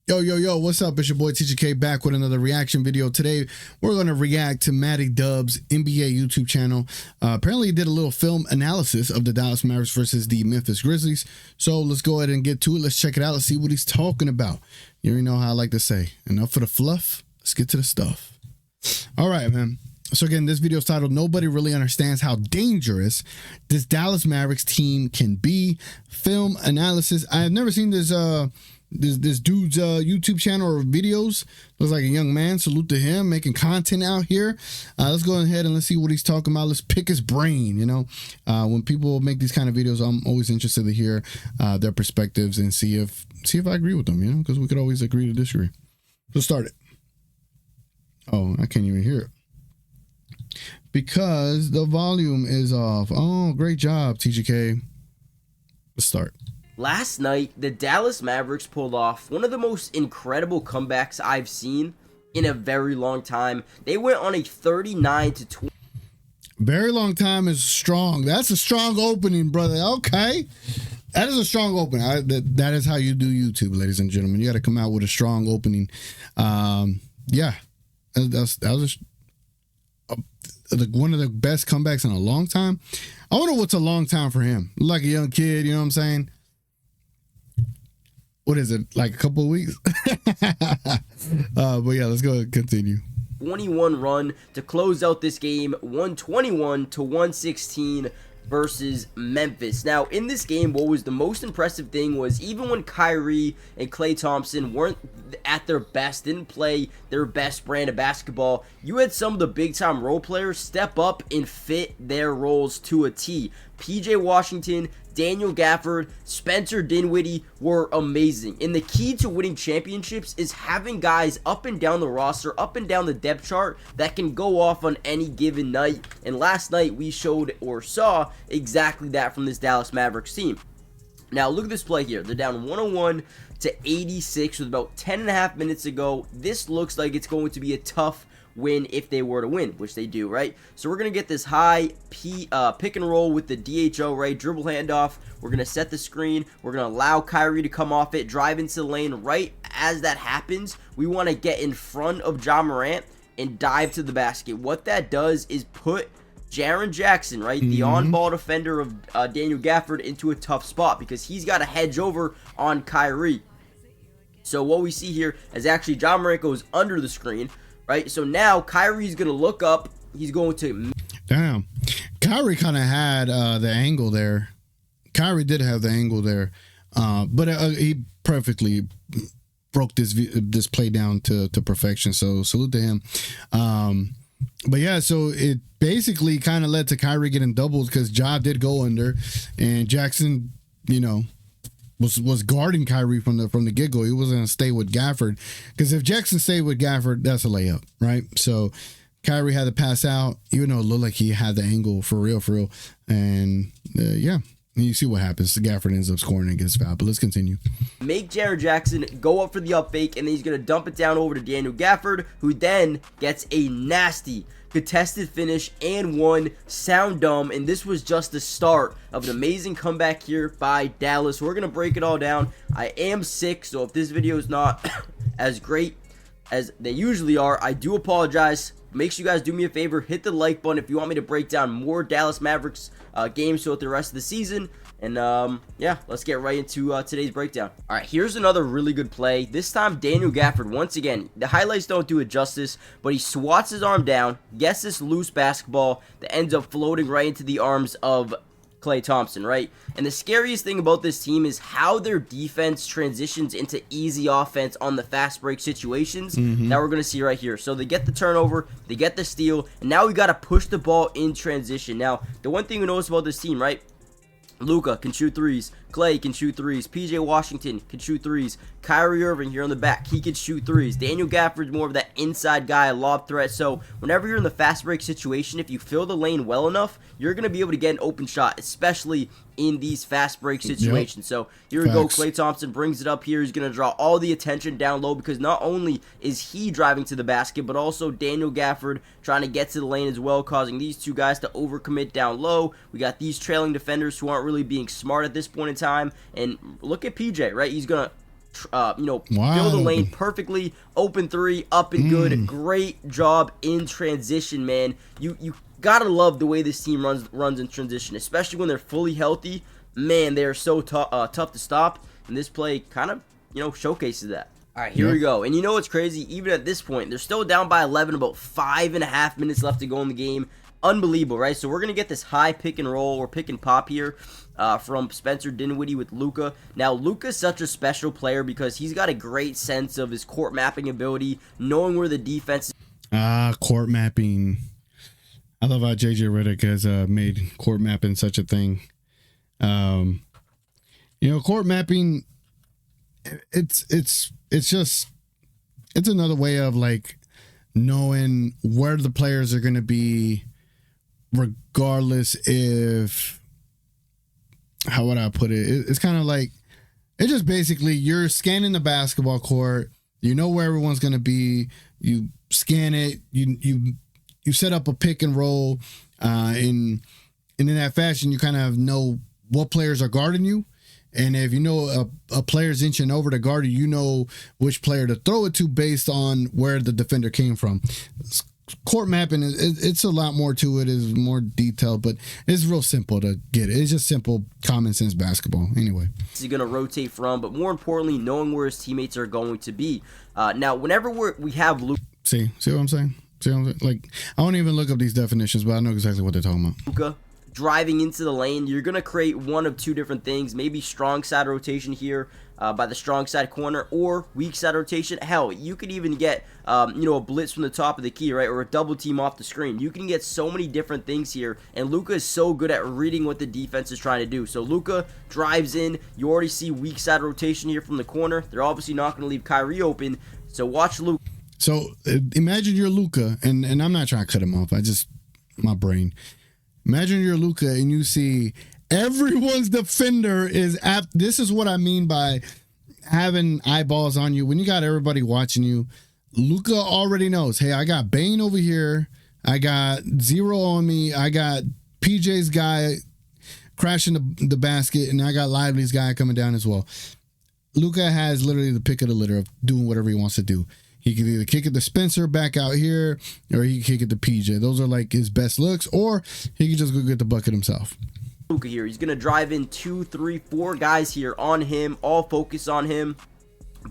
Yo, what's up? It's your boy TGK back with another reaction video. Today, we're going to react to MattyDubs NBA YouTube channel. Apparently, he did a little film analysis of the Dallas Mavericks versus the Memphis Grizzlies. So let's go ahead and get to it. Let's check it out. Let's see what he's talking about. You already know how I like to say. Enough for the fluff. Let's get to the stuff. All right, man. So again, this video is titled "Nobody Really Understands How Dangerous This Dallas Mavericks Team Can Be." Film analysis. I have never seen this this dude's YouTube channel or videos. Looks like a young man. Salute to him, making content out here. Let's go ahead and let's see what he's talking about. Let's pick his brain. You know, when people make these kind of videos, I'm always interested to hear their perspectives and see if I agree with them. You know, because we could always agree to disagree. Let's start it. Oh, I can't even hear it because the volume is off. Oh, great job, TGK. Let's start. Last night, the Dallas Mavericks pulled off one of the most incredible comebacks I've seen in a very long time. They went on a 39-20. Very long time is strong. That's a strong opening, brother. Okay. That is a strong opening. That is how you do YouTube, ladies and gentlemen. You got to come out with a strong opening. Yeah. That was one of the best comebacks in a long time. I wonder what's a long time for him. Like a young kid, you know what I'm saying? What is it, like a couple of weeks? But yeah, let's go and continue. 21 run to close out this game, 121-116 versus Memphis. Now, in this game, what was the most impressive thing was even when Kyrie and Klay Thompson weren't at their best, didn't play their best brand of basketball, you had some of the big-time role players step up and fit their roles to a T. PJ Washington, Daniel Gafford, Spencer Dinwiddie were amazing. And the key to winning championships is having guys up and down the roster, up and down the depth chart that can go off on any given night. And last night we showed or saw exactly that from this Dallas Mavericks team. Now look at this play here. They're down 101-86 with about 10.5 minutes to go. This looks like it's going to be a tough win if they were to win, which they do, right? So we're going to get this high pick and roll with the DHO, right? Dribble handoff. We're going to set the screen. We're going to allow Kyrie to come off it, drive into the lane. Right as that happens, we want to get in front of Ja Morant and dive to the basket. What that does is put Jaren Jackson, right, the on-ball defender of Daniel Gafford, into a tough spot because he's got to hedge over on Kyrie. So what we see here is actually Ja Morant goes under the screen, right? So now Kyrie's going to look up. He's going to... Damn. Kyrie kind of had the angle there. Kyrie did have the angle there. But he perfectly broke this play down to perfection. So salute to him. But yeah, so it basically kind of led to Kyrie getting doubled because Ja did go under. And Jackson, you know, was guarding Kyrie from the get-go. He wasn't going to stay with Gafford, because if Jackson stayed with Gafford, that's a layup, right? So Kyrie had to pass out, even though it looked like he had the angle for real. And yeah, you see what happens. Gafford ends up scoring and gets fouled. But let's continue. Make Jaren Jackson go up for the up fake, and then he's going to dump it down over to Daniel Gafford, who then gets a nasty contested finish and one sound dumb. And this was just the start of an amazing comeback here by Dallas. We're gonna break it all down. I am sick, so if this video is not as great as they usually are, I do apologize. Make sure you guys do me a favor, hit the like button if you want me to break down more Dallas Mavericks games throughout the rest of the season. And yeah, let's get right into today's breakdown. All right, here's another really good play. This time, Daniel Gafford, once again, the highlights don't do it justice, but he swats his arm down, gets this loose basketball that ends up floating right into the arms of Klay Thompson, right? And the scariest thing about this team is how their defense transitions into easy offense on the fast break situations that we're going to see right here. So they get the turnover, they get the steal, and now we got to push the ball in transition. Now, the one thing we notice about this team, right? Luka can shoot threes. Klay can shoot threes. PJ Washington can shoot threes. Kyrie Irving here on the back, he can shoot threes. Daniel Gafford's more of that inside guy, lob threat. So whenever you're in the fast break situation, if you fill the lane well enough, you're going to be able to get an open shot, especially in these fast break situations. So here we go. Klay Thompson brings it up here. He's going to draw all the attention down low because not only is he driving to the basket, but also Daniel Gafford trying to get to the lane as well, causing these two guys to overcommit down low. We got these trailing defenders who aren't really being smart at this point in time. And look at PJ, right? He's going to fill the lane perfectly. Open three, up and good. Great job in transition, man. You gotta love the way this team runs in transition, especially when they're fully healthy. Man, they are so tough to stop, and this play kind of showcases that. All right, here we go. And you know what's crazy? Even at this point, they're still down by 11, about 5.5 minutes left to go in the game. Unbelievable, right? So we're going to get this high pick and roll or pick and pop here from Spencer Dinwiddie with Luka. Now, Luka's such a special player because he's got a great sense of his court mapping ability, knowing where the defense is. Court mapping. I love how JJ Redick has made court mapping such a thing. Court mapping, it's another way of like knowing where the players are going to be, regardless if, how would I put it? It's kind of like, it's just basically you're scanning the basketball court. You know where everyone's going to be. You scan it. You set up a pick and roll, and in that fashion, you kind of know what players are guarding you. And if you know a player's inching over to guard you, you know which player to throw it to based on where the defender came from. Court mapping, it's a lot more to it. It's more detailed, but it's real simple to get it. It's just simple, common sense basketball. Anyway. He's going to rotate from, but more importantly, knowing where his teammates are going to be. Now, whenever we have Luka. See what I'm saying? Like, I don't even look up these definitions, but I know exactly what they're talking about. Luka driving into the lane, you're going to create one of two different things. Maybe strong side rotation here by the strong side corner, or weak side rotation. Hell, you could even get a blitz from the top of the key, right, or a double team off the screen. You can get so many different things here, and Luka is so good at reading what the defense is trying to do. So Luka drives in. You already see weak side rotation here from the corner. They're obviously not going to leave Kyrie open, so watch Luka. So imagine you're Luka, and I'm not trying to cut him off. My brain. Imagine you're Luka and you see everyone's defender is at. This is what I mean by having eyeballs on you. When you got everybody watching you, Luka already knows, hey, I got Bane over here. I got Zero on me. I got PJ's guy crashing the basket, and I got Lively's guy coming down as well. Luka has literally the pick of the litter of doing whatever he wants to do. He can either kick it to Spencer back out here, or he can kick it to PJ. Those are like his best looks, or he can just go get the bucket himself. Luka here. He's going to drive in 2, 3, 4 guys here on him, all focus on him.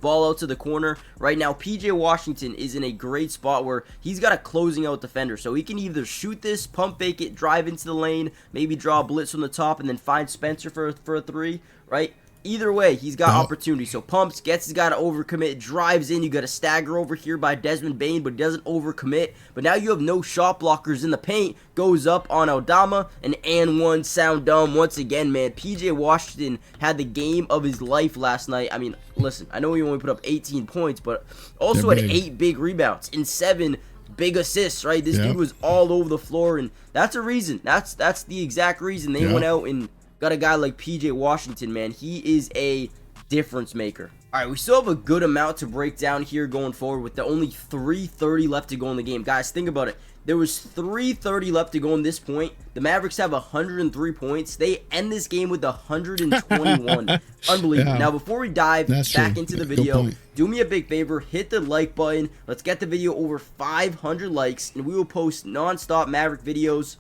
Ball out to the corner. Right now, PJ Washington is in a great spot where he's got a closing out defender. So he can either shoot this, pump fake it, drive into the lane, maybe draw a blitz from the top, and then find Spencer for a 3, right? Either way, he's got opportunity. So pumps, gets his guy to overcommit, drives in. You got a stagger over here by Desmond Bane, but doesn't overcommit. But now you have no shot blockers in the paint. Goes up on Aldama, and one sound dumb once again, man. PJ Washington had the game of his life last night. I mean, listen, I know he only put up 18 points, but also had 8 big rebounds and 7 big assists, right? This dude was all over the floor, and that's a reason. That's the exact reason they went out and got a guy like PJ Washington, man. He is a difference maker. All right, we still have a good amount to break down here going forward with the only 3:30 left to go in the game. Guys, think about it. There was 3:30 left to go in this point. The Mavericks have 103 points. They end this game with 121. Unbelievable. Now, before we dive back into the video, do me a big favor. Hit the like button. Let's get the video over 500 likes, and we will post non-stop Maverick videos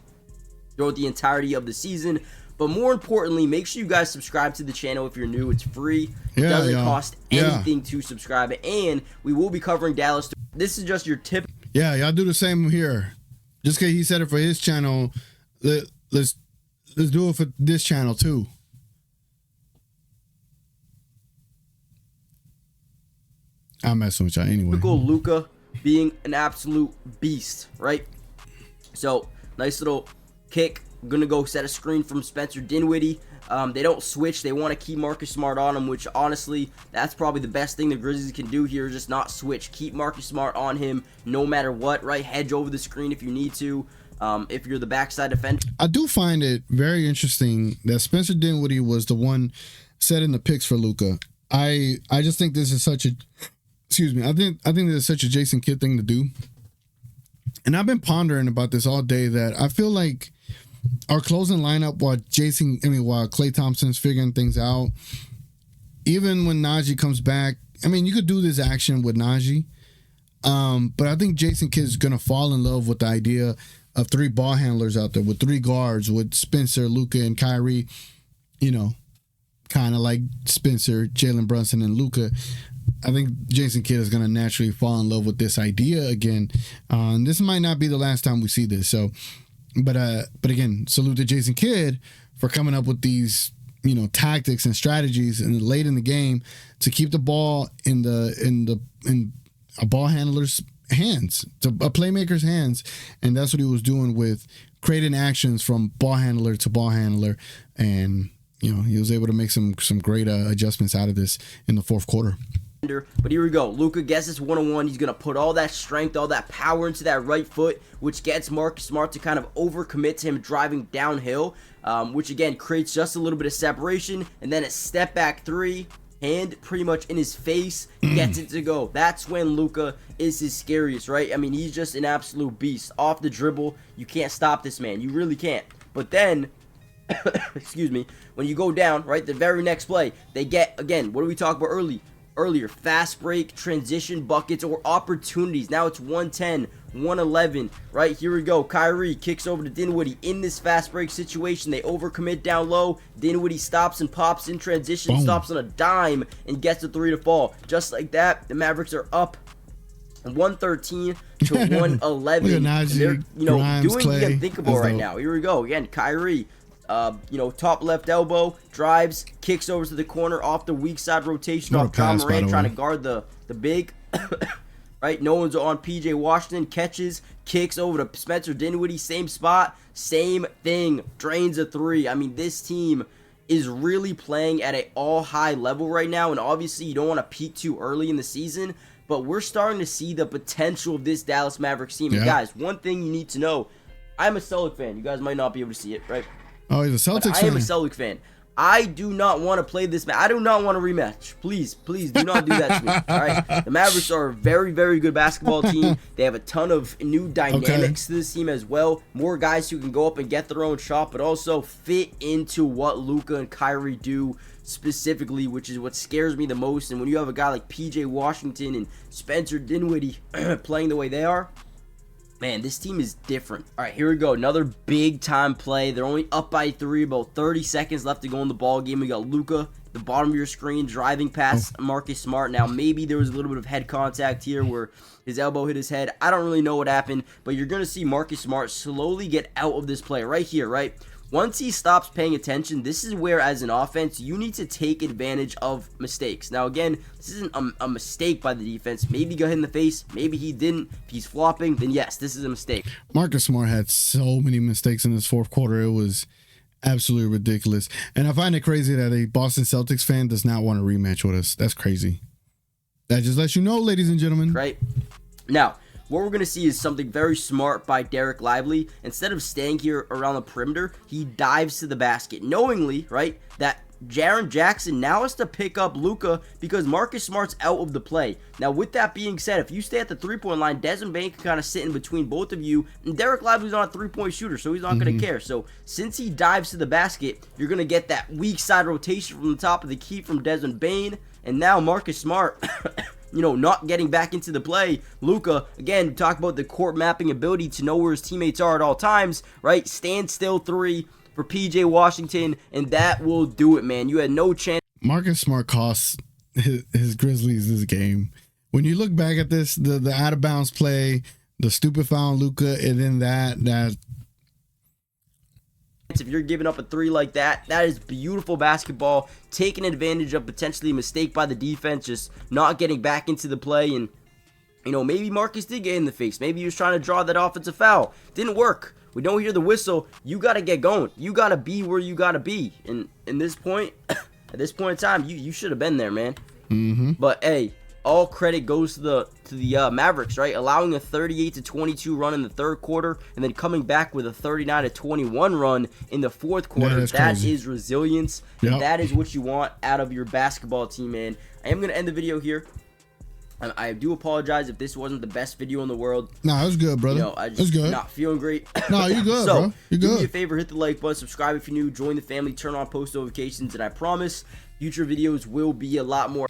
throughout the entirety of the season. But more importantly, make sure you guys subscribe to the channel if you're new. It's free. It doesn't cost anything to subscribe. And we will be covering Dallas. This is just your tip. Yeah, y'all do the same here. Just because he said it for his channel, let's do it for this channel too. I'm messing with y'all anyway. Luka being an absolute beast, right? So, nice little kick. Gonna go set a screen from Spencer Dinwiddie. They don't switch. They want to keep Marcus Smart on him, which honestly, that's probably the best thing the Grizzlies can do here, just not switch. Keep Marcus Smart on him no matter what, right? Hedge over the screen if you need to, if you're the backside defender. I do find it very interesting that Spencer Dinwiddie was the one setting the picks for Luka. I just think this is such a, I think this is such a Jason Kidd thing to do. And I've been pondering about this all day, that I feel like our closing lineup while Klay Thompson's figuring things out, even when Najee comes back, I mean, you could do this action with Najee. But I think Jason Kidd's going to fall in love with the idea of 3 ball handlers out there with 3 guards with Spencer, Luka, and Kyrie, kind of like Spencer, Jalen Brunson, and Luka. I think Jason Kidd is going to naturally fall in love with this idea again. And this might not be the last time we see this. So, but again, salute to Jason Kidd for coming up with these, tactics and strategies and late in the game to keep the ball in a ball handler's hands, to a playmaker's hands. And that's what he was doing with creating actions from ball handler to ball handler. And, he was able to make some great adjustments out of this in the fourth quarter. But here we go. Luka gets this one-on-one. He's going to put all that strength, all that power into that right foot, which gets Marcus Smart to kind of overcommit to him driving downhill, which, again, creates just a little bit of separation. And then a step-back 3, hand pretty much in his face, gets it to go. That's when Luka is his scariest, right? I mean, he's just an absolute beast. Off the dribble, you can't stop this man. You really can't. But then, excuse me, when you go down, right, the very next play, they get, again, what did we talk about earlier, fast break, transition buckets, or opportunities. Now it's 110, 111, right? Here we go. Kyrie kicks over to Dinwiddie in this fast break situation. They overcommit down low. Dinwiddie stops and pops in transition, stops on a dime, and gets the 3 to fall. Just like that, the Mavericks are up 113 to 111. And they're, Grimes, doing Clay, the unthinkable right now. Here we go. Again, Kyrie, top left elbow, drives, kicks over to the corner off the weak side rotation off John Moran, trying to guard the big. Right, no one's on PJ Washington, catches, kicks over to Spencer Dinwiddie, same spot, same thing, drains a 3. I mean, this team is really playing at an all-high level right now, and obviously you don't want to peak too early in the season, but we're starting to see the potential of this Dallas Mavericks team. And guys, one thing you need to know, I'm a Celtic fan. You guys might not be able to see it, right? Oh, he's a Celtics fan. I am a Celtic fan. I do not want to play this match. I do not want a rematch. Please do not do that to me. All right. The Mavericks are a very, very good basketball team. They have a ton of new dynamics to this team as well. More guys who can go up and get their own shot, but also fit into what Luka and Kyrie do specifically, which is what scares me the most. And when you have a guy like PJ Washington and Spencer Dinwiddie playing the way they are, man, this team is different. All right, here we go. Another big-time play. They're only up by 3, about 30 seconds left to go in the ball game. We got Luka, the bottom of your screen, driving past Marcus Smart. Now, maybe there was a little bit of head contact here where his elbow hit his head. I don't really know what happened, but you're going to see Marcus Smart slowly get out of this play right here, right? Once he stops paying attention, this is where, as an offense, you need to take advantage of mistakes. Now, again, this isn't a mistake by the defense. Maybe he got hit in the face. Maybe he didn't. If he's flopping, then yes, this is a mistake. Marcus Smart had so many mistakes in this fourth quarter. It was absolutely ridiculous. And I find it crazy that a Boston Celtics fan does not want a rematch with us. That's crazy. That just lets you know, ladies and gentlemen. Right. Now, what we're going to see is something very smart by Derek Lively. Instead of staying here around the perimeter, he dives to the basket, knowingly, right, that Jaren Jackson now has to pick up Luka because Marcus Smart's out of the play. Now, with that being said, if you stay at the three-point line, Desmond Bane can kind of sit in between both of you, and Derek Lively's not a three-point shooter, so he's not going to care. So, since he dives to the basket, you're going to get that weak side rotation from the top of the key from Desmond Bane, and now Marcus Smart not getting back into the play. Luka, again, talk about the court mapping ability to know where his teammates are at all times, right? Stand still 3 for PJ Washington, and that will do it, man. You had no chance. Marcus Smart costs his Grizzlies this game. When you look back at this, the out of bounds play, the stupid foul on Luka, and then that. If you're giving up a 3 like that, that is beautiful basketball, taking advantage of potentially a mistake by the defense, just not getting back into the play. And, maybe Marcus did get in the face. Maybe he was trying to draw that offensive foul. Didn't work. We don't hear the whistle. You got to get going. You got to be where you got to be. And at this point in time, you should have been there, man. But, hey, all credit goes to the Mavericks, right? Allowing a 38-22 run in the third quarter and then coming back with a 39-21 run in the fourth quarter. Yeah, that is resilience. Yep. And that is what you want out of your basketball team, man. I am going to end the video here. I do apologize if this wasn't the best video in the world. Nah, it was good, brother. I just good. Not feeling great. No, you good, so, bro. You good. Do me a favor, hit the like button, subscribe if you're new, join the family, turn on post notifications, and I promise future videos will be a lot more.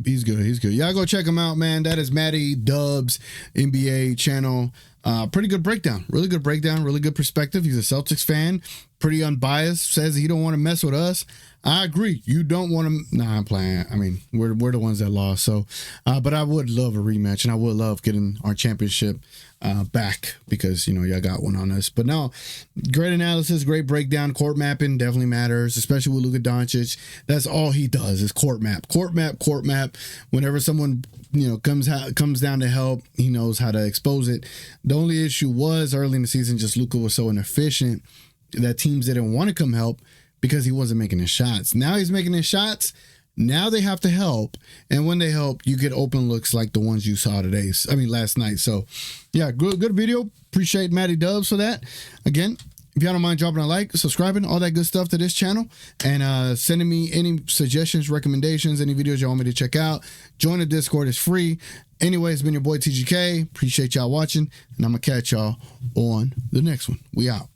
He's good. He's good. Y'all go check him out, man. That is MattyDubs NBA channel. Pretty good breakdown. Really good breakdown. Really good perspective. He's a Celtics fan. Pretty unbiased. Says he don't want to mess with us. I agree. You don't want to. Nah, I'm playing. I mean, we're the ones that lost. So, but I would love a rematch, and I would love getting our championship back because y'all got one on us. But no, great analysis, great breakdown. Court mapping definitely matters, especially with Luka Doncic. That's all he does is court map. Whenever someone comes down to help, he knows how to expose it. The only issue was early in the season, just Luka was so inefficient that teams didn't want to come help because he wasn't making his shots. Now he's making his shots. Now they have to help, and when they help, you get open looks like the ones you saw last night. So, yeah, good video. Appreciate MattyDubs for that. Again, if y'all don't mind dropping a like, subscribing, all that good stuff to this channel, and sending me any suggestions, recommendations, any videos y'all want me to check out. Join the Discord. It's free. Anyway, it's been your boy TGK. Appreciate y'all watching, and I'm going to catch y'all on the next one. We out.